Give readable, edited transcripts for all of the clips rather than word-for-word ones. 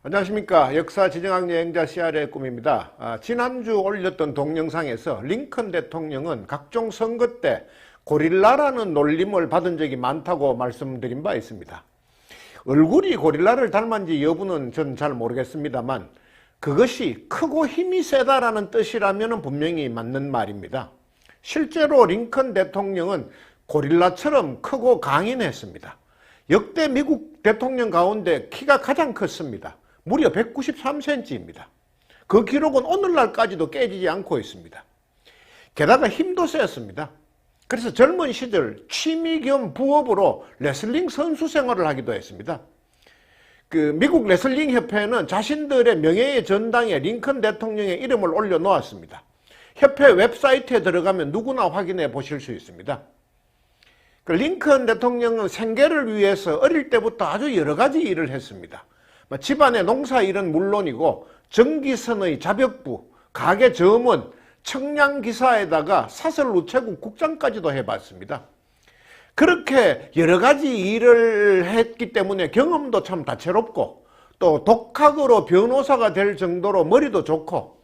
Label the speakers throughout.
Speaker 1: 안녕하십니까. 역사 지정학 여행자 CR의 꿈입니다. 지난주 올렸던 동영상에서 링컨 대통령은 각종 선거 때 고릴라라는 놀림을 받은 적이 많다고 말씀드린 바 있습니다. 얼굴이 고릴라를 닮았는지 여부는 전 잘 모르겠습니다만 그것이 크고 힘이 세다라는 뜻이라면 분명히 맞는 말입니다. 실제로 링컨 대통령은 고릴라처럼 크고 강인했습니다. 역대 미국 대통령 가운데 키가 가장 컸습니다. 무려 193cm입니다. 그 기록은 오늘날까지도 깨지지 않고 있습니다. 게다가 힘도 셌습니다. 그래서 젊은 시절 취미 겸 부업으로 레슬링 선수 생활을 하기도 했습니다. 미국 레슬링 협회는 자신들의 명예의 전당에 링컨 대통령의 이름을 올려놓았습니다. 협회 웹사이트에 들어가면 누구나 확인해 보실 수 있습니다. 링컨 대통령은 생계를 위해서 어릴 때부터 아주 여러 가지 일을 했습니다. 집안의 농사일은 물론이고 전기선의 자벽부, 가게 점원, 청량기사에다가 사설 우체국 국장까지도 해봤습니다. 그렇게 여러 가지 일을 했기 때문에 경험도 참 다채롭고 또 독학으로 변호사가 될 정도로 머리도 좋고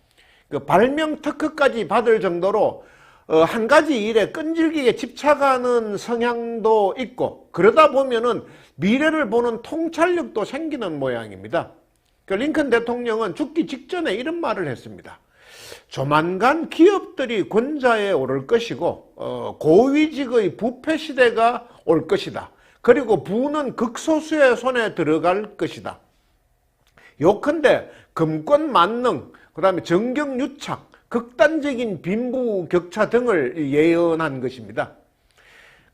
Speaker 1: 발명 특허까지 받을 정도로 한 가지 일에 끈질기게 집착하는 성향도 있고 그러다 보면은 미래를 보는 통찰력도 생기는 모양입니다. 링컨 대통령은 죽기 직전에 이런 말을 했습니다. 조만간 기업들이 권좌에 오를 것이고 고위직의 부패 시대가 올 것이다. 그리고 부는 극소수의 손에 들어갈 것이다. 요컨대 금권 만능, 그 다음에 정경유착, 극단적인 빈부격차 등을 예언한 것입니다.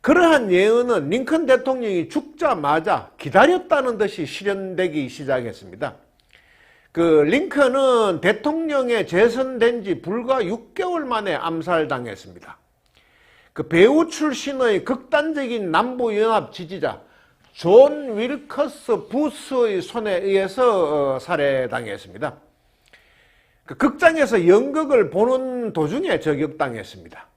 Speaker 1: 그러한 예언은 링컨 대통령이 죽자마자 기다렸다는 듯이 실현되기 시작했습니다. 링컨은 대통령에 재선된 지 불과 6개월 만에 암살당했습니다. 배우 출신의 극단적인 남부연합 지지자 존 윌커스 부스의 손에 의해서 살해당했습니다. 극장에서 연극을 보는 도중에 저격당했습니다.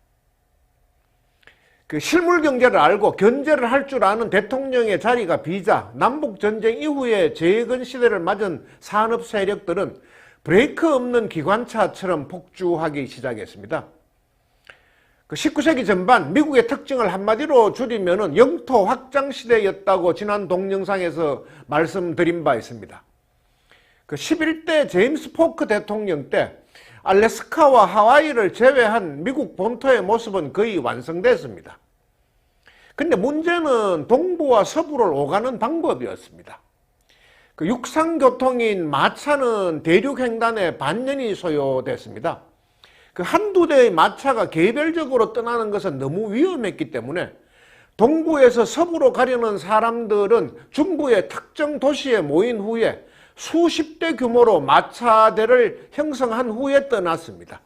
Speaker 1: 실물 경제를 알고 견제를 할 줄 아는 대통령의 자리가 비자 남북전쟁 이후에 재건 시대를 맞은 산업 세력들은 브레이크 없는 기관차처럼 폭주하기 시작했습니다. 19세기 전반 미국의 특징을 한마디로 줄이면 영토 확장 시대였다고 지난 동영상에서 말씀드린 바 있습니다. 11대 제임스 포크 대통령 때 알래스카와 하와이를 제외한 미국 본토의 모습은 거의 완성됐습니다. 근데 문제는 동부와 서부를 오가는 방법이었습니다. 육상교통인 마차는 대륙횡단에 반년이 소요됐습니다. 한두 대의 마차가 개별적으로 떠나는 것은 너무 위험했기 때문에 동부에서 서부로 가려는 사람들은 중부의 특정 도시에 모인 후에 수십 대 규모로 마차대를 형성한 후에 떠났습니다.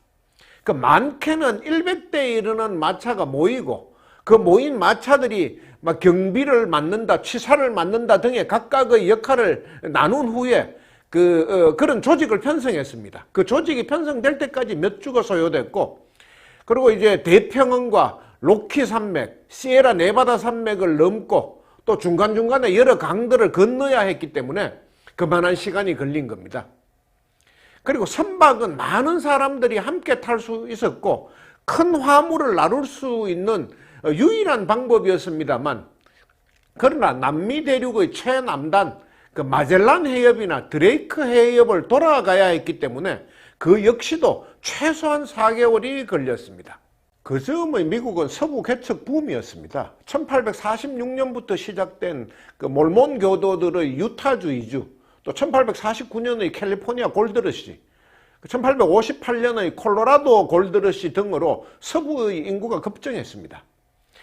Speaker 1: 많게는 100대에 이르는 마차가 모이고 그 모인 마차들이 경비를 맡는다, 취사를 맡는다 등의 각각의 역할을 나눈 후에 그런 조직을 편성했습니다. 그 조직이 편성될 때까지 몇 주가 소요됐고 그리고 이제 대평원과 로키 산맥, 시에라 네바다 산맥을 넘고 또 중간중간에 여러 강들을 건너야 했기 때문에 그만한 시간이 걸린 겁니다. 그리고 선박은 많은 사람들이 함께 탈 수 있었고 큰 화물을 나눌 수 있는 유일한 방법이었습니다만 그러나 남미 대륙의 최남단 마젤란 해협이나 드레이크 해협을 돌아가야 했기 때문에 그 역시도 최소한 4개월이 걸렸습니다. 그 즈음의 미국은 서부 개척 붐이었습니다. 1846년부터 시작된 몰몬 교도들의 유타주의주, 또 1849년의 캘리포니아 골드러시, 1858년의 콜로라도 골드러시 등으로 서부의 인구가 급증했습니다.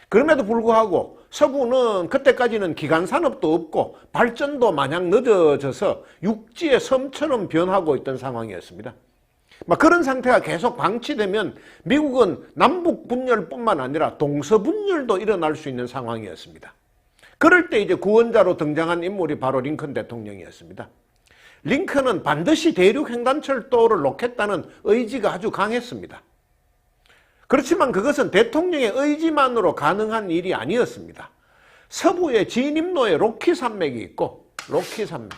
Speaker 1: 그럼에도 불구하고 서부는 그때까지는 기간 산업도 없고 발전도 마냥 늦어져서 육지의 섬처럼 변하고 있던 상황이었습니다. 그런 상태가 계속 방치되면 미국은 남북 분열뿐만 아니라 동서분열도 일어날 수 있는 상황이었습니다. 그럴 때 이제 구원자로 등장한 인물이 바로 링컨 대통령이었습니다. 링컨은 반드시 대륙횡단철도를 놓겠다는 의지가 아주 강했습니다. 그렇지만 그것은 대통령의 의지만으로 가능한 일이 아니었습니다. 서부에 진입로에 로키 산맥이 있고 로키 산맥,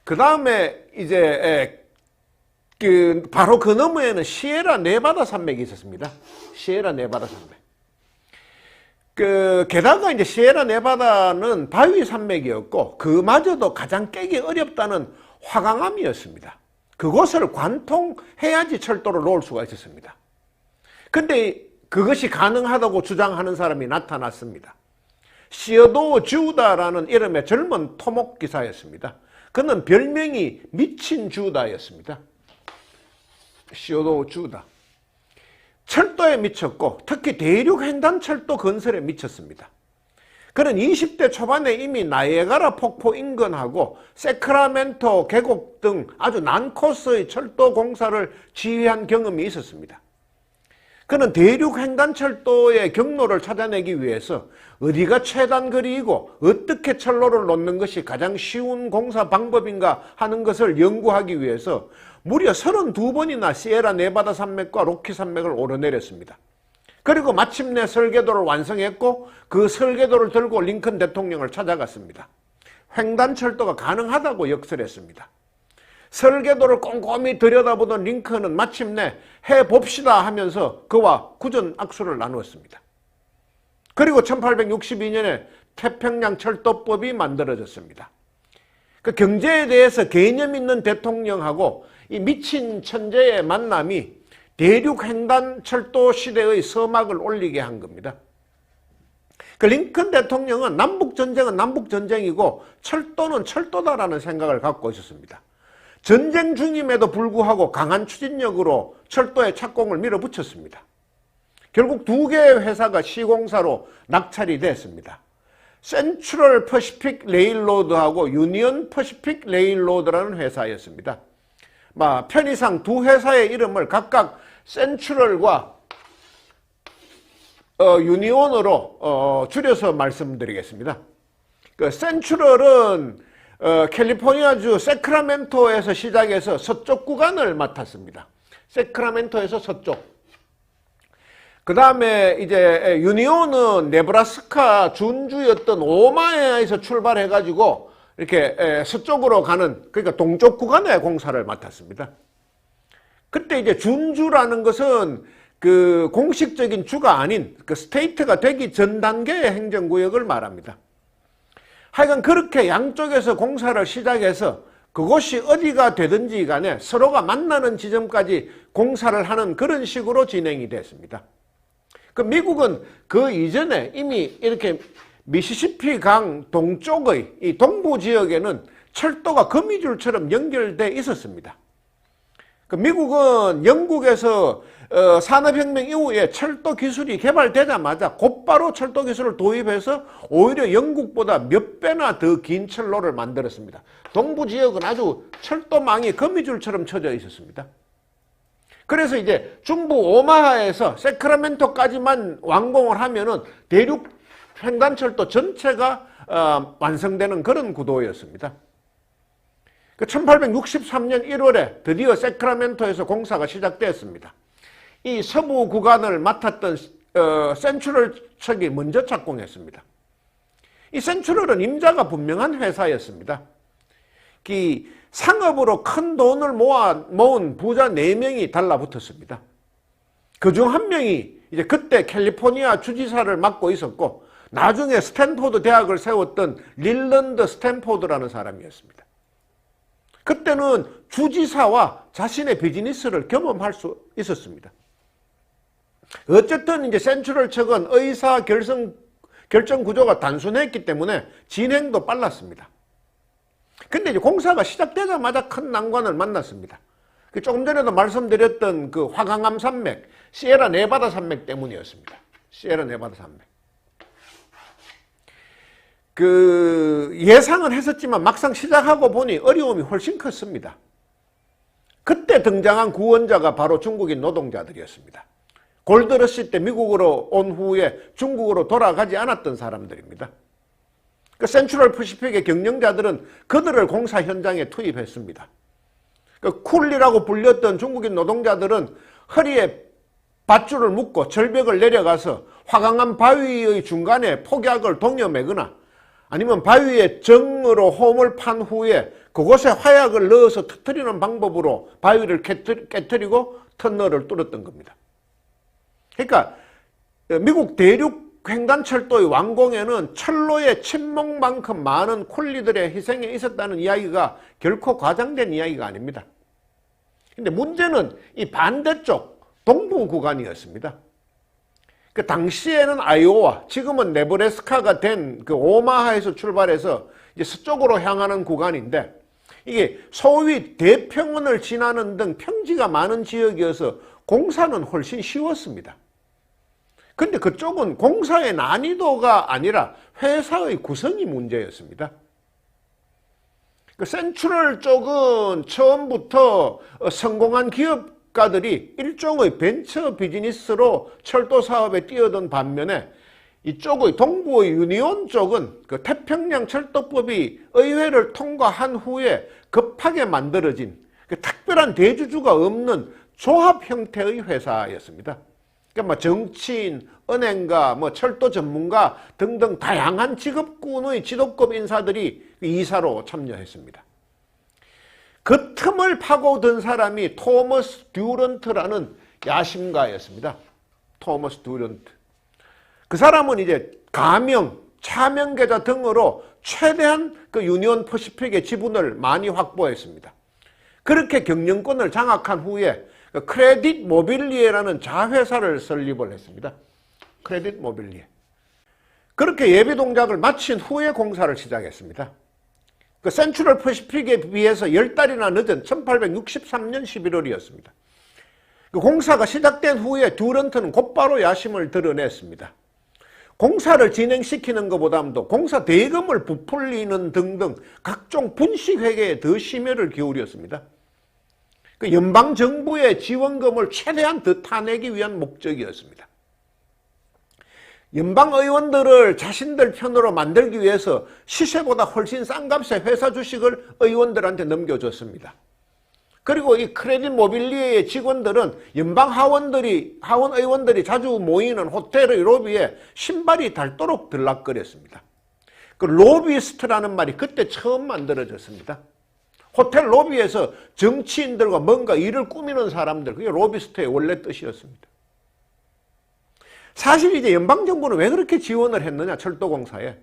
Speaker 1: 그 다음에 이제 바로 그 너머에는 시에라 네바다 산맥이 있었습니다. 시에라 네바다 산맥. 게다가 이제 시에라 네바다는 바위 산맥이었고, 그마저도 가장 깨기 어렵다는 화강암이었습니다. 그곳을 관통해야지 철도를 놓을 수가 있었습니다. 근데 그것이 가능하다고 주장하는 사람이 나타났습니다. 시어도 주다라는 이름의 젊은 토목 기사였습니다. 그는 별명이 미친 주다였습니다. 시어도 주다. 철도에 미쳤고 특히 대륙 횡단철도 건설에 미쳤습니다. 그는 20대 초반에 이미 나이아가라 폭포 인근하고 세크라멘토 계곡 등 아주 난코스의 철도 공사를 지휘한 경험이 있었습니다. 그는 대륙 횡단철도의 경로를 찾아내기 위해서 어디가 최단 거리이고 어떻게 철로를 놓는 것이 가장 쉬운 공사 방법인가 하는 것을 연구하기 위해서 무려 32번이나 시에라 네바다 산맥과 로키 산맥을 오르내렸습니다. 그리고 마침내 설계도를 완성했고 그 설계도를 들고 링컨 대통령을 찾아갔습니다. 횡단철도가 가능하다고 역설했습니다. 설계도를 꼼꼼히 들여다보던 링컨은 마침내 해봅시다 하면서 그와 구전악수를 나누었습니다. 그리고 1862년에 태평양 철도법이 만들어졌습니다. 그 경제에 대해서 개념 있는 대통령하고 이 미친 천재의 만남이 대륙 횡단 철도 시대의 서막을 올리게 한 겁니다. 그 링컨 대통령은 남북전쟁은 남북전쟁이고 철도는 철도다라는 생각을 갖고 있었습니다. 전쟁 중임에도 불구하고 강한 추진력으로 철도에 착공을 밀어붙였습니다. 결국 두 개의 회사가 시공사로 낙찰이 됐습니다. 센트럴 퍼시픽 레일로드하고 유니언 퍼시픽 레일로드라는 회사였습니다. 편의상 두 회사의 이름을 각각 센트럴과 유니온으로 줄여서 말씀드리겠습니다. 그 센트럴은 캘리포니아주 세크라멘토에서 시작해서 서쪽 구간을 맡았습니다. 세크라멘토에서 서쪽. 그 다음에 이제 유니온은 네브라스카 준주였던 오마에에서 출발해가지고 이렇게 서쪽으로 가는, 그러니까 동쪽 구간의 공사를 맡았습니다. 그때 이제 준주라는 것은 그 공식적인 주가 아닌 그 스테이트가 되기 전 단계의 행정구역을 말합니다. 하여간 그렇게 양쪽에서 공사를 시작해서 그곳이 어디가 되든지 간에 서로가 만나는 지점까지 공사를 하는 그런 식으로 진행이 됐습니다. 그 미국은 그 이전에 이미 이렇게 미시시피 강 동쪽의 이 동부 지역에는 철도가 거미줄처럼 연결돼 있었습니다. 그 미국은 영국에서 산업혁명 이후에 철도 기술이 개발되자마자 곧바로 철도 기술을 도입해서 오히려 영국보다 몇 배나 더 긴 철로를 만들었습니다. 동부 지역은 아주 철도망이 거미줄처럼 쳐져 있었습니다. 그래서 이제 중부 오마하에서 세크라멘토까지만 완공을 하면은 대륙 횡단철도 전체가 완성되는 그런 구도였습니다. 1863년 1월에 드디어 세크라멘토에서 공사가 시작됐습니다. 이 서부 구간을 맡았던 센트럴 측이 먼저 착공했습니다. 이 센트럴은 임자가 분명한 회사였습니다. 상업으로 큰 돈을 모은 부자 4명이 달라붙었습니다. 그중 한 명이 이제 그때 캘리포니아 주지사를 맡고 있었고 나중에 스탠포드 대학을 세웠던 릴런드 스탠포드라는 사람이었습니다. 그때는 주지사와 자신의 비즈니스를 겸험할 수 있었습니다. 어쨌든 이제 센트럴 측은 의사 결정 구조가 단순했기 때문에 진행도 빨랐습니다. 근데 이제 공사가 시작되자마자 큰 난관을 만났습니다. 조금 전에도 말씀드렸던 그 화강암 산맥, 시에라 네바다 산맥 때문이었습니다. 시에라 네바다 산맥. 예상은 했었지만 막상 시작하고 보니 어려움이 훨씬 컸습니다. 그때 등장한 구원자가 바로 중국인 노동자들이었습니다. 골드러시 때 미국으로 온 후에 중국으로 돌아가지 않았던 사람들입니다. 센트럴 퍼시픽의 경영자들은 그들을 공사 현장에 투입했습니다. 쿨리라고 불렸던 중국인 노동자들은 허리에 밧줄을 묶고 절벽을 내려가서 화강암 바위의 중간에 폭약을 동여매거나 아니면 바위에 정으로 홈을 판 후에 그곳에 화약을 넣어서 터뜨리는 방법으로 바위를 깨뜨리고 터널을 뚫었던 겁니다. 그러니까 미국 대륙 횡단철도의 완공에는 철로의 침묵만큼 많은 쿨리들의 희생이 있었다는 이야기가 결코 과장된 이야기가 아닙니다. 근데 문제는 이 반대쪽 동부 구간이었습니다. 그 당시에는 아이오와, 지금은 네브래스카가 된 그 오마하에서 출발해서 이제 서쪽으로 향하는 구간인데, 이게 소위 대평원을 지나는 등 평지가 많은 지역이어서 공사는 훨씬 쉬웠습니다. 근데 그쪽은 공사의 난이도가 아니라 회사의 구성이 문제였습니다. 그 센트럴 쪽은 처음부터 성공한 기업가들이 일종의 벤처 비즈니스로 철도 사업에 뛰어든 반면에, 이쪽의 동부의 유니온 쪽은 그 태평양 철도법이 의회를 통과한 후에 급하게 만들어진 그 특별한 대주주가 없는 조합 형태의 회사였습니다. 그러니까 뭐 정치인, 은행가, 뭐 철도 전문가 등등 다양한 직업군의 지도급 인사들이 이사로 참여했습니다. 그 틈을 파고든 사람이 토머스 듀런트라는 야심가였습니다. 토머스 듀런트. 그 사람은 이제 가명, 차명 계좌 등으로 최대한 그 유니온 퍼시픽의 지분을 많이 확보했습니다. 그렇게 경영권을 장악한 후에 크레딧 모빌리에라는 자회사를 설립을 했습니다. 크레딧 모빌리에. 그렇게 예비 동작을 마친 후에 공사를 시작했습니다. 그 센트럴 퍼시픽에 비해서 10달이나 늦은 1863년 11월이었습니다. 그 공사가 시작된 후에 듀런트는 곧바로 야심을 드러냈습니다. 공사를 진행시키는 것보다도 공사 대금을 부풀리는 등등 각종 분식 회계에 더 심혈을 기울였습니다. 그 연방정부의 지원금을 최대한 더 타내기 위한 목적이었습니다. 연방의원들을 자신들 편으로 만들기 위해서 시세보다 훨씬 싼 값에 회사 주식을 의원들한테 넘겨줬습니다. 그리고 이 크레딧 모빌리에의 직원들은 연방 하원 의원들이 자주 모이는 호텔의 로비에 신발이 닳도록 들락거렸습니다. 그 로비스트라는 말이 그때 처음 만들어졌습니다. 호텔 로비에서 정치인들과 뭔가 일을 꾸미는 사람들, 그게 로비스트의 원래 뜻이었습니다. 사실 이제 연방정부는 왜 그렇게 지원을 했느냐, 철도공사에.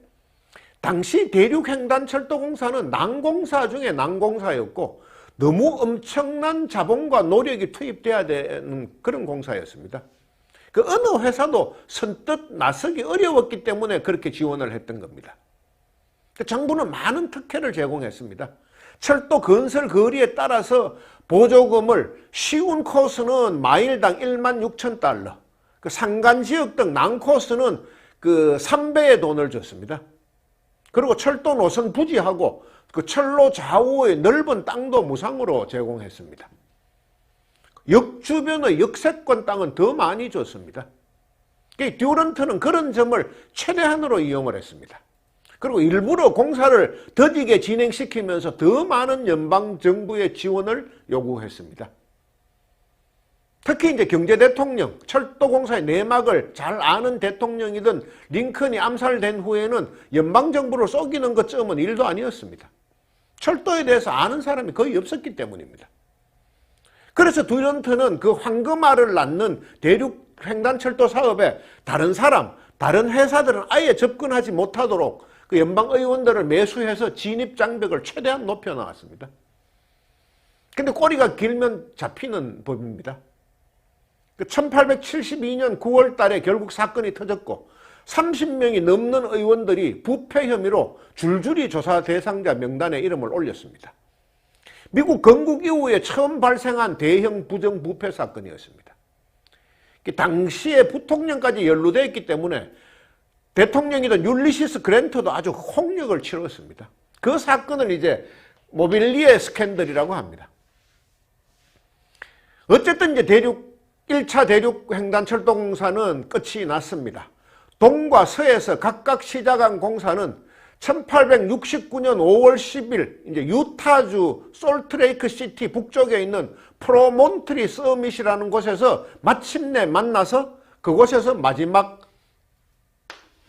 Speaker 1: 당시 대륙횡단철도공사는 난공사 중에 난공사였고 너무 엄청난 자본과 노력이 투입돼야 되는 그런 공사였습니다. 그 어느 회사도 선뜻 나서기 어려웠기 때문에 그렇게 지원을 했던 겁니다. 정부는 많은 특혜를 제공했습니다. 철도 건설 거리에 따라서 보조금을 쉬운 코스는 마일당 16,000달러, 그 산간지역 등 난코스는 그 3배의 돈을 줬습니다. 그리고 철도 노선 부지하고 그 철로 좌우의 넓은 땅도 무상으로 제공했습니다. 역 주변의 역세권 땅은 더 많이 줬습니다. 듀런트는 그런 점을 최대한으로 이용을 했습니다. 그리고 일부러 공사를 더디게 진행시키면서 더 많은 연방정부의 지원을 요구했습니다. 특히 이제 경제대통령, 철도공사의 내막을 잘 아는 대통령이던 링컨이 암살된 후에는 연방정부를 속이는 것쯤은 일도 아니었습니다. 철도에 대해서 아는 사람이 거의 없었기 때문입니다. 그래서 듀런트는 그 황금알을 낳는 대륙 횡단철도 사업에 다른 사람, 다른 회사들은 아예 접근하지 못하도록 그 연방의원들을 매수해서 진입장벽을 최대한 높여나왔습니다. 근데 꼬리가 길면 잡히는 법입니다. 1872년 9월 달에 결국 사건이 터졌고 30명이 넘는 의원들이 부패 혐의로 줄줄이 조사 대상자 명단에 이름을 올렸습니다. 미국 건국 이후에 처음 발생한 대형 부정부패 사건이었습니다. 당시에 부통령까지 연루되어 있기 때문에 대통령이던 율리시스 그랜트도 아주 홍역을 치렀습니다. 그 사건을 이제 모빌리에 스캔들이라고 합니다. 어쨌든 이제 1차 대륙 횡단철도공사는 끝이 났습니다. 동과 서에서 각각 시작한 공사는 1869년 5월 10일 이제 유타주 솔트레이크 시티 북쪽에 있는 프로몬트리 서밋이라는 곳에서 마침내 만나서 그곳에서 마지막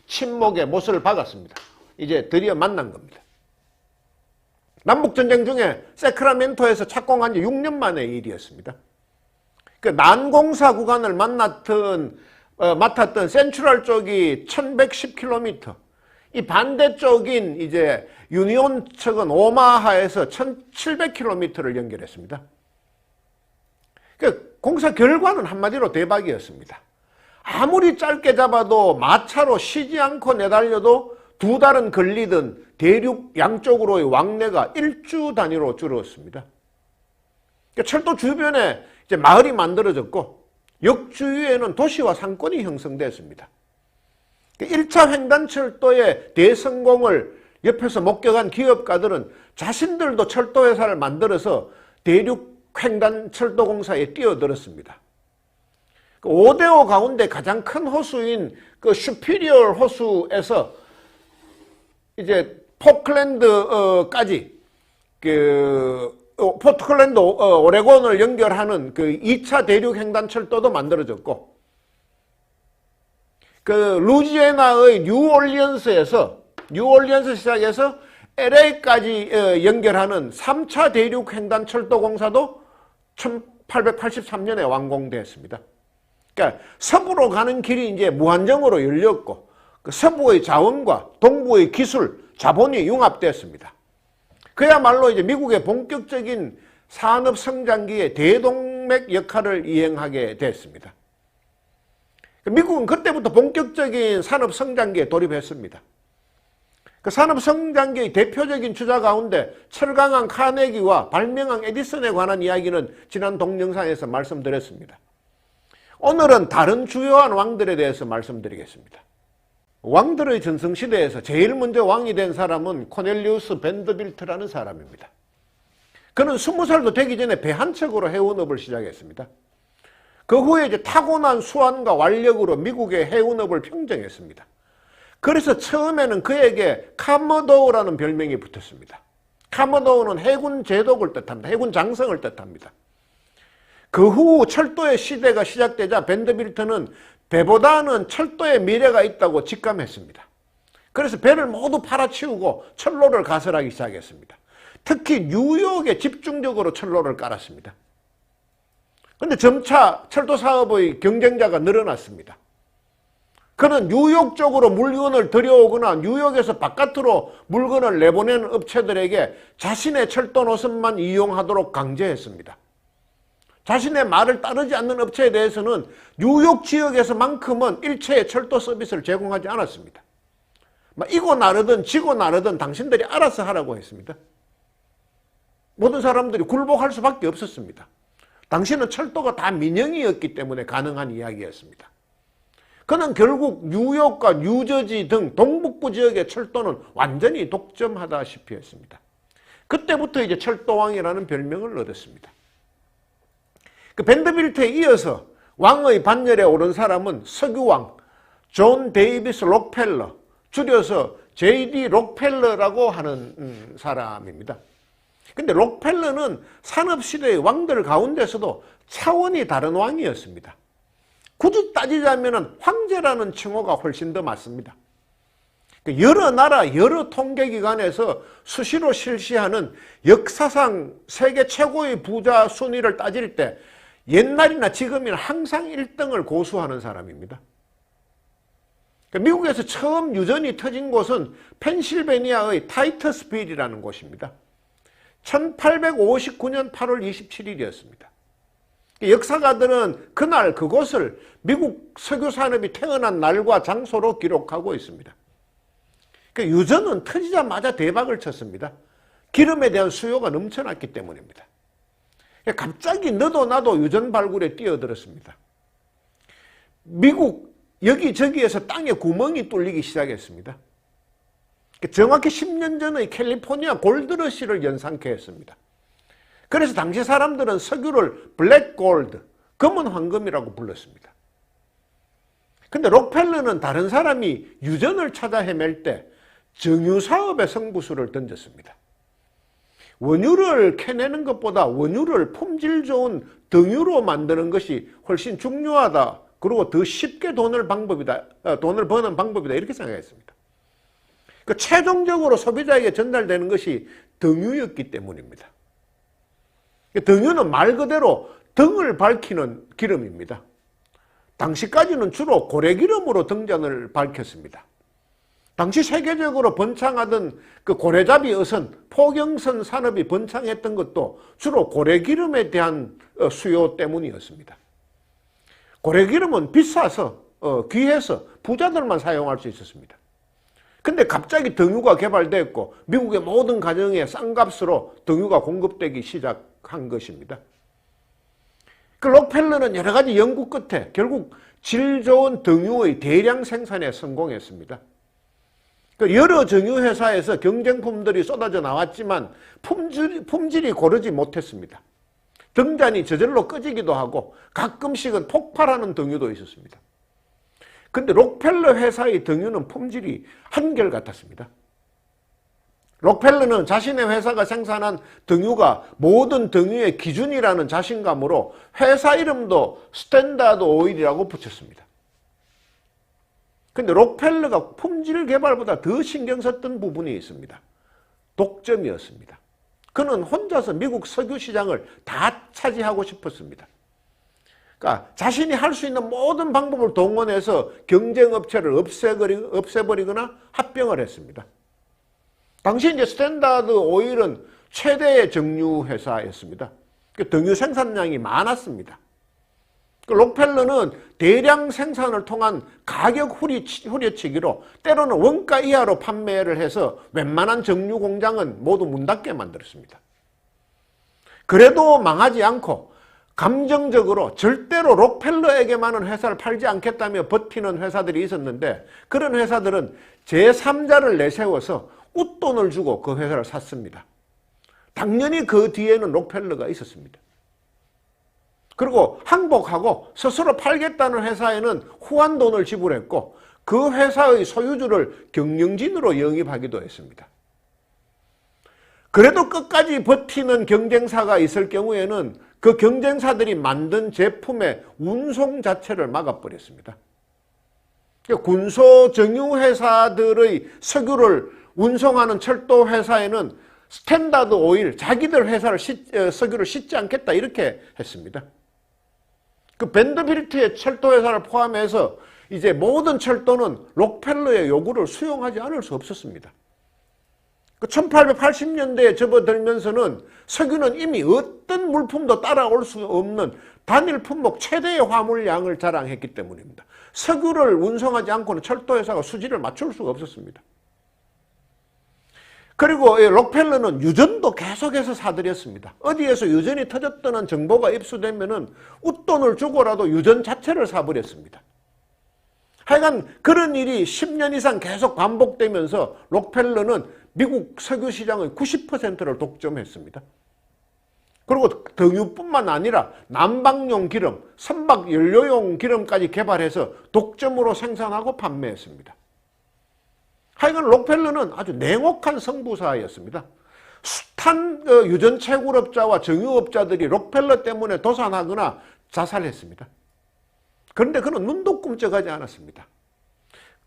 Speaker 1: 침묵의 못을 박았습니다. 이제 드디어 만난 겁니다. 남북전쟁 중에 세크라멘토에서 착공한 지 6년 만의 일이었습니다. 그 난공사 구간을 맡았던 센트럴 쪽이 1110km, 이 반대쪽인 이제 유니온 측은 오마하에서 1700km를 연결했습니다. 그 공사 결과는 한마디로 대박이었습니다. 아무리 짧게 잡아도 마차로 쉬지 않고 내달려도 2달은 걸리던 대륙 양쪽으로의 왕래가 일주 단위로 줄었습니다. 그러니까 철도 주변에 이제 마을이 만들어졌고 역 주위에는 도시와 상권이 형성됐습니다. 1차 횡단철도의 대성공을 옆에서 목격한 기업가들은 자신들도 철도회사를 만들어서 대륙 횡단철도공사에 뛰어들었습니다. 5대5 가운데 가장 큰 호수인 그 슈피리얼 호수에서 이제 포클랜드까지 포트클랜드 오레곤을 연결하는 그 2차 대륙 횡단철도도 만들어졌고, 그 루지애나의 뉴올리언스 시작해서 LA까지 연결하는 3차 대륙 횡단철도 공사도 1883년에 완공됐습니다. 그러니까 서부로 가는 길이 이제 무한정으로 열렸고, 그 서부의 자원과 동부의 기술, 자본이 융합됐습니다. 그야말로 이제 미국의 본격적인 산업 성장기의 대동맥 역할을 이행하게 됐습니다. 미국은 그때부터 본격적인 산업 성장기에 돌입했습니다. 그 산업 성장기의 대표적인 주자 가운데 철강왕 카네기와 발명왕 에디슨에 관한 이야기는 지난 동영상에서 말씀드렸습니다. 오늘은 다른 주요한 왕들에 대해서 말씀드리겠습니다. 왕들의 전성시대에서 제일 먼저 왕이 된 사람은 코넬리우스 벤더빌트라는 사람입니다. 그는 20살도 되기 전에 배 한 척으로 해운업을 시작했습니다. 그 후에 이제 타고난 수완과 완력으로 미국의 해운업을 평정했습니다. 그래서 처음에는 그에게 카머도우라는 별명이 붙었습니다. 카머도우는 해군 제독을 뜻합니다. 해군 장성을 뜻합니다. 그 후 철도의 시대가 시작되자 벤더빌트는 배보다는 철도에 미래가 있다고 직감했습니다. 그래서 배를 모두 팔아치우고 철로를 가설하기 시작했습니다. 특히 뉴욕에 집중적으로 철로를 깔았습니다. 그런데 점차 철도 사업의 경쟁자가 늘어났습니다. 그는 뉴욕 쪽으로 물건을 들여오거나 뉴욕에서 바깥으로 물건을 내보내는 업체들에게 자신의 철도 노선만 이용하도록 강제했습니다. 자신의 말을 따르지 않는 업체에 대해서는 뉴욕 지역에서만큼은 일체의 철도 서비스를 제공하지 않았습니다. 이고 나르든 지고 나르든 당신들이 알아서 하라고 했습니다. 모든 사람들이 굴복할 수밖에 없었습니다. 당신은 철도가 다 민영이었기 때문에 가능한 이야기였습니다. 그는 결국 뉴욕과 뉴저지 등 동북부 지역의 철도는 완전히 독점하다시피 했습니다. 그때부터 이제 철도왕이라는 별명을 얻었습니다. 그 벤더빌트에 이어서 왕의 반열에 오른 사람은 석유왕 존 데이비스 록펠러, 줄여서 J.D. 록펠러라고 하는 사람입니다. 근데 록펠러는 산업시대의 왕들 가운데서도 차원이 다른 왕이었습니다. 굳이 따지자면 황제라는 칭호가 훨씬 더 맞습니다. 여러 나라, 여러 통계기관에서 수시로 실시하는 역사상 세계 최고의 부자 순위를 따질 때 옛날이나 지금이나 항상 1등을 고수하는 사람입니다. 미국에서 처음 유전이 터진 곳은 펜실베니아의 타이터스빌이라는 곳입니다. 1859년 8월 27일이었습니다. 역사가들은 그날 그곳을 미국 석유 산업이 태어난 날과 장소로 기록하고 있습니다. 유전은 터지자마자 대박을 쳤습니다. 기름에 대한 수요가 넘쳐났기 때문입니다. 갑자기 너도 나도 유전 발굴에 뛰어들었습니다. 미국 여기저기에서 땅에 구멍이 뚫리기 시작했습니다. 정확히 10년 전의 캘리포니아 골드러시를 연상케 했습니다. 그래서 당시 사람들은 석유를 블랙 골드, 검은 황금이라고 불렀습니다. 근데 록펠러는 다른 사람이 유전을 찾아 헤맬 때 정유 사업에 승부수를 던졌습니다. 원유를 캐내는 것보다 원유를 품질 좋은 등유로 만드는 것이 훨씬 중요하다. 그리고 더 쉽게 돈을 버는 방법이다. 이렇게 생각했습니다. 최종적으로 소비자에게 전달되는 것이 등유였기 때문입니다. 등유는 말 그대로 등을 밝히는 기름입니다. 당시까지는 주로 고래기름으로 등잔을 밝혔습니다. 당시 세계적으로 번창하던 그 고래잡이 어선, 포경선 산업이 번창했던 것도 주로 고래기름에 대한 수요 때문이었습니다. 고래기름은 비싸서 귀해서 부자들만 사용할 수 있었습니다. 근데 갑자기 등유가 개발됐고 미국의 모든 가정에 싼 값으로 등유가 공급되기 시작한 것입니다. 그 록펠러는 여러 가지 연구 끝에 결국 질 좋은 등유의 대량 생산에 성공했습니다. 여러 정유회사에서 경쟁품들이 쏟아져 나왔지만 품질이 고르지 못했습니다. 등잔이 저절로 꺼지기도 하고 가끔씩은 폭발하는 등유도 있었습니다. 근데 록펠러 회사의 등유는 품질이 한결같았습니다. 록펠러는 자신의 회사가 생산한 등유가 모든 등유의 기준이라는 자신감으로 회사 이름도 스탠다드 오일이라고 붙였습니다. 근데 록펠러가 품질 개발보다 더 신경 썼던 부분이 있습니다. 독점이었습니다. 그는 혼자서 미국 석유 시장을 다 차지하고 싶었습니다. 그러니까 자신이 할 수 있는 모든 방법을 동원해서 경쟁업체를 없애버리거나 합병을 했습니다. 당시 이제 스탠다드 오일은 최대의 정유 회사였습니다. 등유 생산량이 많았습니다. 록펠러는 대량 생산을 통한 가격 후려치기로 때로는 원가 이하로 판매를 해서 웬만한 정유 공장은 모두 문 닫게 만들었습니다. 그래도 망하지 않고 감정적으로 절대로 록펠러에게만은 회사를 팔지 않겠다며 버티는 회사들이 있었는데 그런 회사들은 제3자를 내세워서 웃돈을 주고 그 회사를 샀습니다. 당연히 그 뒤에는 록펠러가 있었습니다. 그리고 항복하고 스스로 팔겠다는 회사에는 후한돈을 지불했고 그 회사의 소유주를 경영진으로 영입하기도 했습니다. 그래도 끝까지 버티는 경쟁사가 있을 경우에는 그 경쟁사들이 만든 제품의 운송 자체를 막아버렸습니다. 군소 정유회사들의 석유를 운송하는 철도 회사에는 스탠다드 오일, 자기들 회사를 석유를 싣지 않겠다 이렇게 했습니다. 그 밴더빌트의 철도 회사를 포함해서 이제 모든 철도는 록펠러의 요구를 수용하지 않을 수 없었습니다. 1880년대에 접어들면서는 석유는 이미 어떤 물품도 따라올 수 없는 단일 품목 최대의 화물량을 자랑했기 때문입니다. 석유를 운송하지 않고는 철도 회사가 수지를 맞출 수가 없었습니다. 그리고 록펠러는 유전도 계속해서 사들였습니다. 어디에서 유전이 터졌다는 정보가 입수되면은 웃돈을 주고라도 유전 자체를 사버렸습니다. 하여간 그런 일이 10년 이상 계속 반복되면서 록펠러는 미국 석유 시장의 90%를 독점했습니다. 그리고 등유뿐만 아니라 난방용 기름, 선박 연료용 기름까지 개발해서 독점으로 생산하고 판매했습니다. 하여간 록펠러는 아주 냉혹한 성부사였습니다. 숱한 유전 채굴업자와 정유업자들이 록펠러 때문에 도산하거나 자살했습니다. 그런데 그는 눈도 끔찍하지 않았습니다.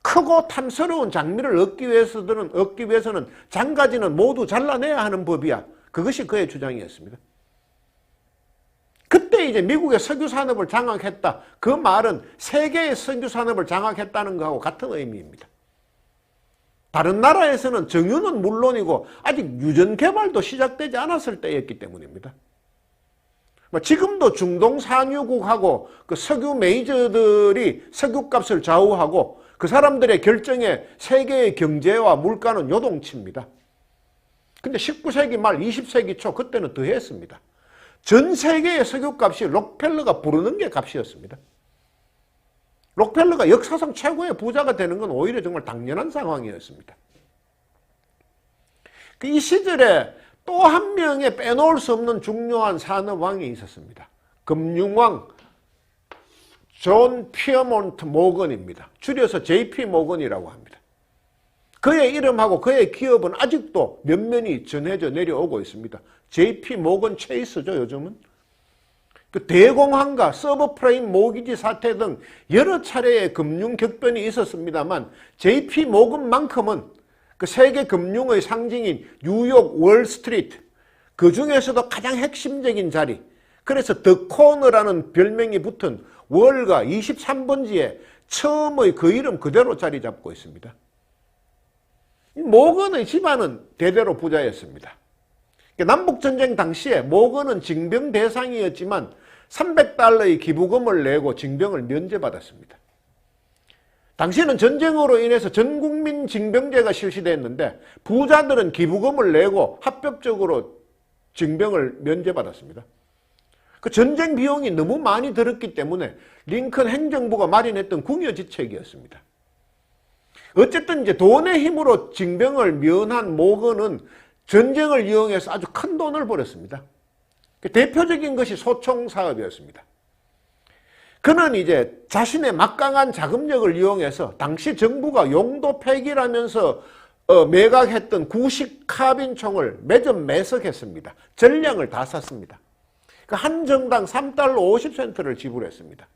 Speaker 1: 크고 탐스러운 장미를 얻기 위해서는 장가지는 모두 잘라내야 하는 법이야. 그것이 그의 주장이었습니다. 그때 이제 미국의 석유 산업을 장악했다. 그 말은 세계의 석유 산업을 장악했다는 것하고 같은 의미입니다. 다른 나라에서는 정유는 물론이고 아직 유전 개발도 시작되지 않았을 때였기 때문입니다. 지금도 중동 산유국하고 그 석유 메이저들이 석유값을 좌우하고 그 사람들의 결정에 세계의 경제와 물가는 요동칩니다. 근데 19세기 말 20세기 초 그때는 더했습니다. 전 세계의 석유값이 록펠러가 부르는 게 값이었습니다. 록펠러가 역사상 최고의 부자가 되는 건 오히려 정말 당연한 상황이었습니다. 이 시절에 또 한 명의 빼놓을 수 없는 중요한 산업왕이 있었습니다. 금융왕 존 피어몬트 모건입니다. 줄여서 JP 모건이라고 합니다. 그의 이름하고 그의 기업은 아직도 면면이 전해져 내려오고 있습니다. JP 모건 체이스죠, 요즘은. 그 대공황과 서브프라임 모기지 사태 등 여러 차례의 금융 격변이 있었습니다만 JP 모건만큼은 그 세계 금융의 상징인 뉴욕 월스트리트, 그 중에서도 가장 핵심적인 자리, 그래서 더 코너라는 별명이 붙은 월가 23번지에 처음의 그 이름 그대로 자리 잡고 있습니다. 모건의 집안은 대대로 부자였습니다. 남북전쟁 당시에 모건은 징병 대상이었지만 $300의 기부금을 내고 징병을 면제받았습니다. 당시에는 전쟁으로 인해서 전국민 징병제가 실시됐는데 부자들은 기부금을 내고 합법적으로 징병을 면제받았습니다. 그 전쟁 비용이 너무 많이 들었기 때문에 링컨 행정부가 마련했던 궁여지책이었습니다. 어쨌든 이제 돈의 힘으로 징병을 면한 모건은 전쟁을 이용해서 아주 큰 돈을 벌었습니다. 대표적인 것이 소총 사업이었습니다. 그는 이제 자신의 막강한 자금력을 이용해서 당시 정부가 용도 폐기라면서 매각했던 구식 카빈 총을 매점 매석했습니다. 전량을 다 샀습니다. 한 정당 $3.50를 지불했습니다.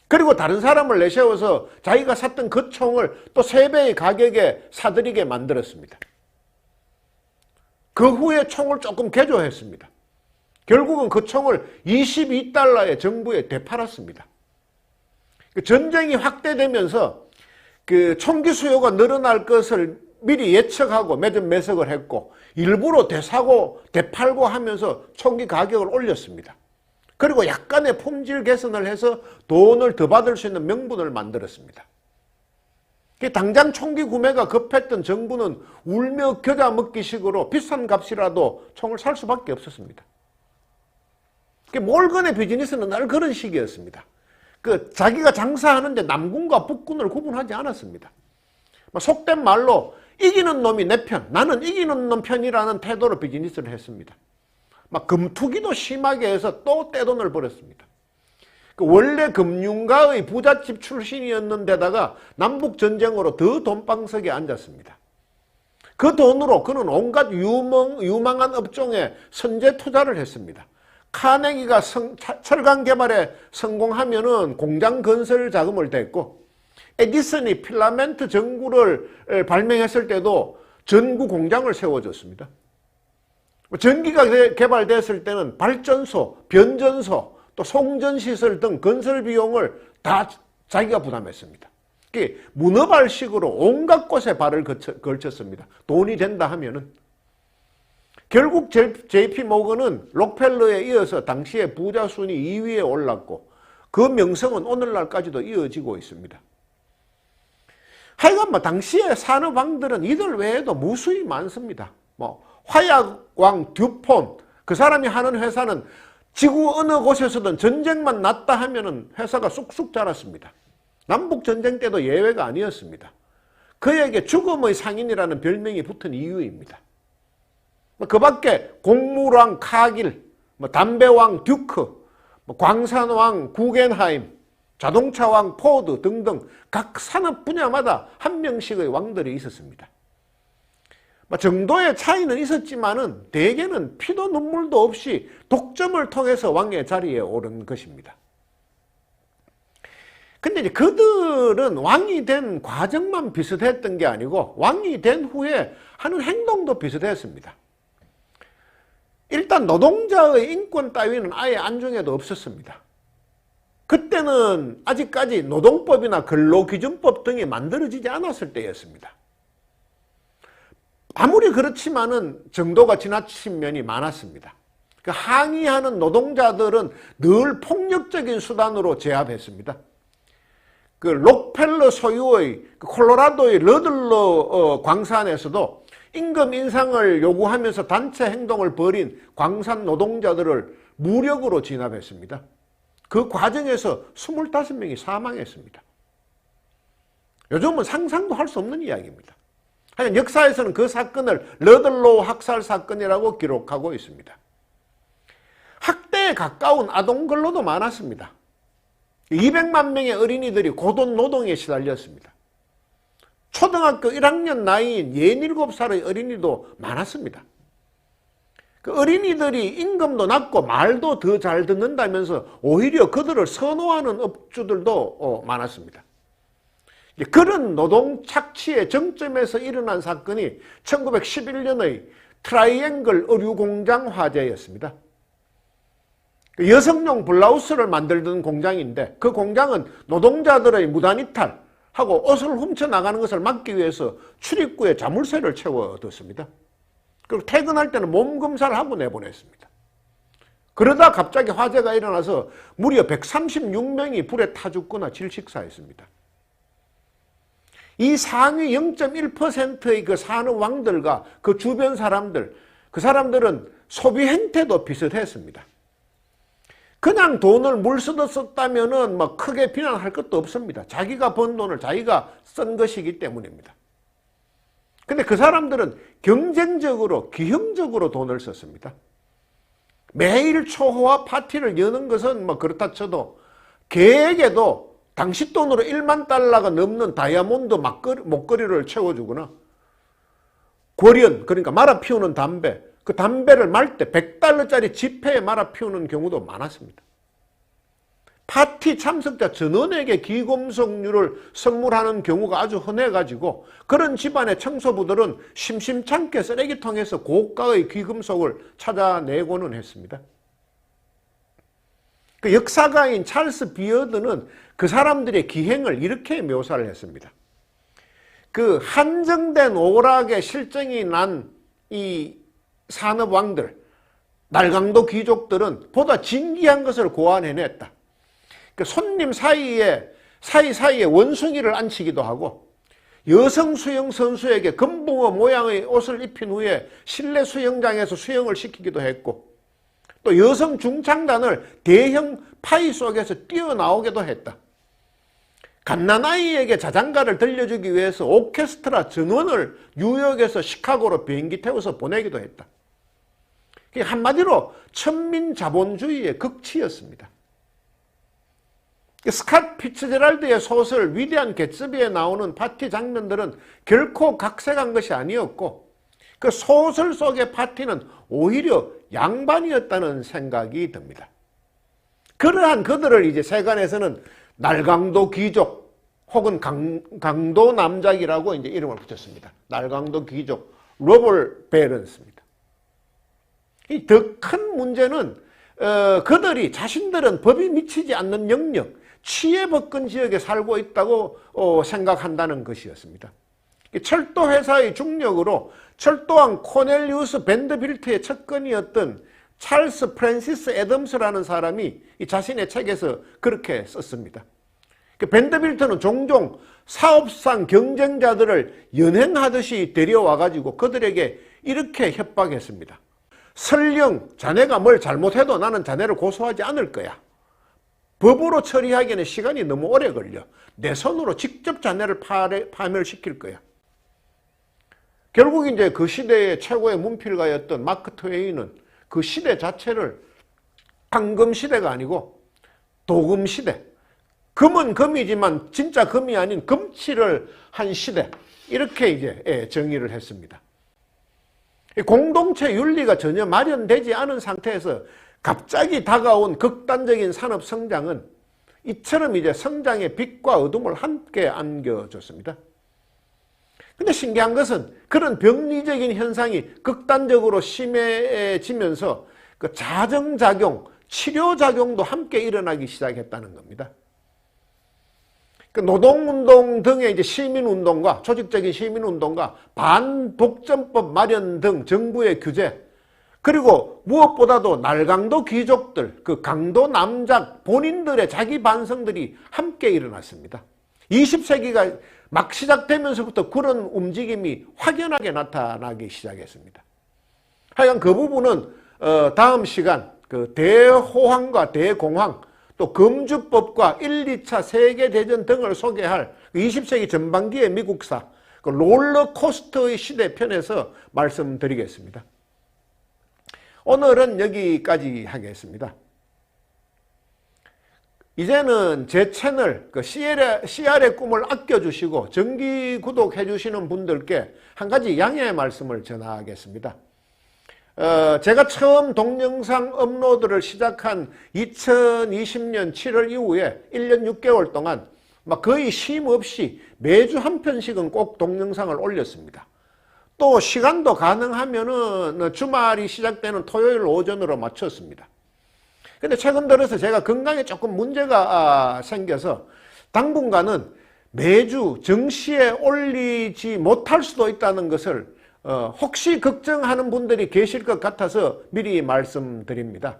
Speaker 1: 그리고 다른 사람을 내세워서 자기가 샀던 그 총을 또 3배의 가격에 사들이게 만들었습니다. 그 후에 총을 조금 개조했습니다. 결국은 그 총을 $22에 정부에 되팔았습니다. 전쟁이 확대되면서 그 총기 수요가 늘어날 것을 미리 예측하고 매점 매석을 했고 일부러 되사고 되팔고 하면서 총기 가격을 올렸습니다. 그리고 약간의 품질 개선을 해서 돈을 더 받을 수 있는 명분을 만들었습니다. 당장 총기 구매가 급했던 정부는 울며 겨자 먹기식으로 비싼 값이라도 총을 살 수밖에 없었습니다. 몰건의 비즈니스는 늘 그런 식이었습니다. 자기가 장사하는데 남군과 북군을 구분하지 않았습니다. 속된 말로 이기는 놈이 내 편, 나는 이기는 놈 편이라는 태도로 비즈니스를 했습니다. 금투기도 심하게 해서 또 떼돈을 벌었습니다. 원래 금융가의 부잣집 출신이었는데다가 남북전쟁으로 더 돈방석에 앉았습니다. 그 돈으로 그는 온갖 유망한 업종에 선제 투자를 했습니다. 카네기가 철강 개발에 성공하면은 공장 건설 자금을 댔고, 에디슨이 필라멘트 전구를 발명했을 때도 전구 공장을 세워줬습니다. 전기가 개발됐을 때는 발전소, 변전소, 또 송전시설 등 건설 비용을 다 자기가 부담했습니다. 문어발식으로 온갖 곳에 발을 걸쳤습니다. 돈이 된다 하면은. 결국 JP 모건은 록펠러에 이어서 당시의 부자 순위 2위에 올랐고 그 명성은 오늘날까지도 이어지고 있습니다. 하여간 당시의 산업왕들은 이들 외에도 무수히 많습니다. 화약왕 듀폰, 그 사람이 하는 회사는 지구 어느 곳에서든 전쟁만 났다 하면은 회사가 쑥쑥 자랐습니다. 남북전쟁 때도 예외가 아니었습니다. 그에게 죽음의 상인이라는 별명이 붙은 이유입니다. 그 밖에 곡물왕 카길, 담배왕 듀크, 광산왕 구겐하임, 자동차왕 포드 등등 각 산업 분야마다 한 명씩의 왕들이 있었습니다. 정도의 차이는 있었지만은 대개는 피도 눈물도 없이 독점을 통해서 왕의 자리에 오른 것입니다. 근데 이제 그들은 왕이 된 과정만 비슷했던 게 아니고 왕이 된 후에 하는 행동도 비슷했습니다. 일단 노동자의 인권 따위는 아예 안중에도 없었습니다. 그때는 아직까지 노동법이나 근로기준법 등이 만들어지지 않았을 때였습니다. 아무리 그렇지만은 정도가 지나친 면이 많았습니다. 항의하는 노동자들은 늘 폭력적인 수단으로 제압했습니다. 록펠러 소유의 콜로라도의 러들러 광산에서도 임금 인상을 요구하면서 단체 행동을 벌인 광산 노동자들을 무력으로 진압했습니다. 그 과정에서 25명이 사망했습니다. 요즘은 상상도 할 수 없는 이야기입니다. 하여간 역사에서는 그 사건을 러들로 학살 사건이라고 기록하고 있습니다. 학대에 가까운 아동근로도 많았습니다. 200만 명의 어린이들이 고돈 노동에 시달렸습니다. 초등학교 1학년 나이인 67살의 어린이도 많았습니다. 어린이들이 임금도 낮고 말도 더 잘 듣는다면서 오히려 그들을 선호하는 업주들도 많았습니다. 그런 노동 착취의 정점에서 일어난 사건이 1911년의 트라이앵글 의류공장 화재였습니다. 여성용 블라우스를 만들던 공장인데 그 공장은 노동자들의 무단이탈하고 옷을 훔쳐나가는 것을 막기 위해서 출입구에 자물쇠를 채워뒀습니다. 그리고 퇴근할 때는 몸 검사를 하고 내보냈습니다. 그러다 갑자기 화재가 일어나서 무려 136명이 불에 타 죽거나 질식사했습니다. 이 상위 0.1%의 그 산업왕들과 그 주변 사람들, 그 사람들은 소비 행태도 비슷했습니다. 그냥 돈을 물쓰듯 썼다면은 뭐 크게 비난할 것도 없습니다. 자기가 번 돈을 자기가 쓴 것이기 때문입니다. 근데 그 사람들은 경쟁적으로, 기형적으로 돈을 썼습니다. 매일 초호화 파티를 여는 것은 뭐 그렇다 쳐도 개에게도 당시 돈으로 1만 달러가 넘는 다이아몬드 목걸이를 채워주거나 골연, 그러니까 말아 피우는 담배, 그 담배를 말 때 100달러짜리 지폐에 말아 피우는 경우도 많았습니다. 파티 참석자 전원에게 귀금속류를 선물하는 경우가 아주 흔해가지고 그런 집안의 청소부들은 심심찮게 쓰레기통에서 고가의 귀금속을 찾아내고는 했습니다. 그 역사가인 찰스 비어드는 그 사람들의 기행을 이렇게 묘사를 했습니다. 그 한정된 오락의 실정이 난 이 산업왕들, 날강도 귀족들은 보다 진기한 것을 고안해냈다. 그 손님 사이사이에 원숭이를 앉히기도 하고 여성 수영 선수에게 금붕어 모양의 옷을 입힌 후에 실내 수영장에서 수영을 시키기도 했고 또 여성 중창단을 대형 파이 속에서 뛰어나오기도 했다. 갓난아이에게 자장가를 들려주기 위해서 오케스트라 전원을 뉴욕에서 시카고로 비행기 태워서 보내기도 했다. 한마디로 천민자본주의의 극치였습니다. 스캇 피츠제랄드의 소설 위대한 개츠비에 나오는 파티 장면들은 결코 각색한 것이 아니었고 그 소설 속의 파티는 오히려 양반이었다는 생각이 듭니다. 그러한 그들을 이제 세간에서는 날강도 귀족 혹은 강도 남작이라고 이제 이름을 붙였습니다. 날강도 귀족 로벌 베런스입니다. 이 더 큰 문제는 그들이 자신들은 법이 미치지 않는 영역, 치해법권 지역에 살고 있다고 생각한다는 것이었습니다. 철도 회사의 중력으로 철도왕 코넬리우스 밴드빌트의 척근이었던 찰스 프랜시스 애덤스라는 사람이 자신의 책에서 그렇게 썼습니다. 밴드빌트는 종종 사업상 경쟁자들을 연행하듯이 데려와가지고 그들에게 이렇게 협박했습니다. 설령 자네가 뭘 잘못해도 나는 자네를 고소하지 않을 거야. 법으로 처리하기에는 시간이 너무 오래 걸려. 내 손으로 직접 자네를 파멸시킬 거야. 결국 이제 그 시대의 최고의 문필가였던 마크 트웨인은 그 시대 자체를 황금 시대가 아니고 도금 시대, 금은 금이지만 진짜 금이 아닌 금칠을 한 시대, 이렇게 이제 정의를 했습니다. 공동체 윤리가 전혀 마련되지 않은 상태에서 갑자기 다가온 극단적인 산업 성장은 이처럼 이제 성장의 빛과 어둠을 함께 안겨줬습니다. 근데 신기한 것은 그런 병리적인 현상이 극단적으로 심해지면서 그 자정작용, 치료작용도 함께 일어나기 시작했다는 겁니다. 그 노동운동 등의 이제 시민운동과 조직적인 시민운동과 반독점법 마련 등 정부의 규제, 그리고 무엇보다도 날강도 귀족들, 그 강도 남작 본인들의 자기 반성들이 함께 일어났습니다. 20세기가 막 시작되면서부터 그런 움직임이 확연하게 나타나기 시작했습니다. 하여간 그 부분은 다음 시간 그 대호황과 대공황, 또 금주법과 1, 2차 세계대전 등을 소개할 20세기 전반기의 미국사, 그 롤러코스터의 시대편에서 말씀드리겠습니다. 오늘은 여기까지 하겠습니다. 이제는 제 채널 그 CR의 꿈을 아껴주시고 정기 구독해 주시는 분들께 한 가지 양해의 말씀을 전하겠습니다. 제가 처음 동영상 업로드를 시작한 2020년 7월 이후에 1년 6개월 동안 막 거의 쉼 없이 매주 한 편씩은 꼭 동영상을 올렸습니다. 또 시간도 가능하면은 주말이 시작되는 토요일 오전으로 맞췄습니다. 근데 최근 들어서 제가 건강에 조금 문제가 생겨서 당분간은 매주 정시에 올리지 못할 수도 있다는 것을 혹시 걱정하는 분들이 계실 것 같아서 미리 말씀드립니다.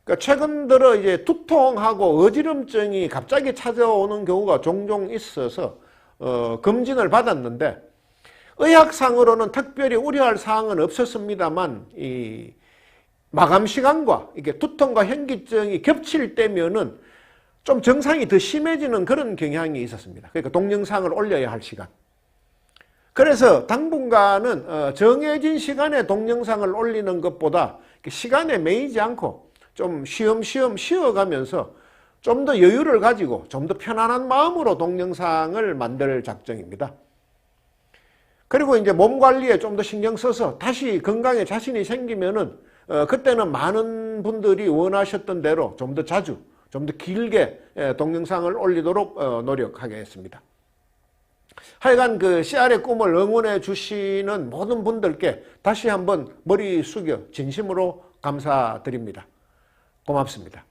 Speaker 1: 그러니까 최근 들어 이제 두통하고 어지럼증이 갑자기 찾아오는 경우가 종종 있어서 검진을 받았는데 의학상으로는 특별히 우려할 사항은 없었습니다만 이 마감 시간과 이게 두통과 현기증이 겹칠 때면은 좀 증상이 더 심해지는 그런 경향이 있었습니다. 그러니까 동영상을 올려야 할 시간. 그래서 당분간은 정해진 시간에 동영상을 올리는 것보다 시간에 매이지 않고 좀 쉬엄쉬엄 쉬어가면서 좀 더 여유를 가지고 좀 더 편안한 마음으로 동영상을 만들 작정입니다. 그리고 이제 몸 관리에 좀 더 신경 써서 다시 건강에 자신이 생기면은 그때는 많은 분들이 원하셨던 대로 좀 더 자주, 좀 더 길게 동영상을 올리도록 노력하겠습니다. 하여간 그 CR의 꿈을 응원해 주시는 모든 분들께 다시 한번 머리 숙여 진심으로 감사드립니다. 고맙습니다.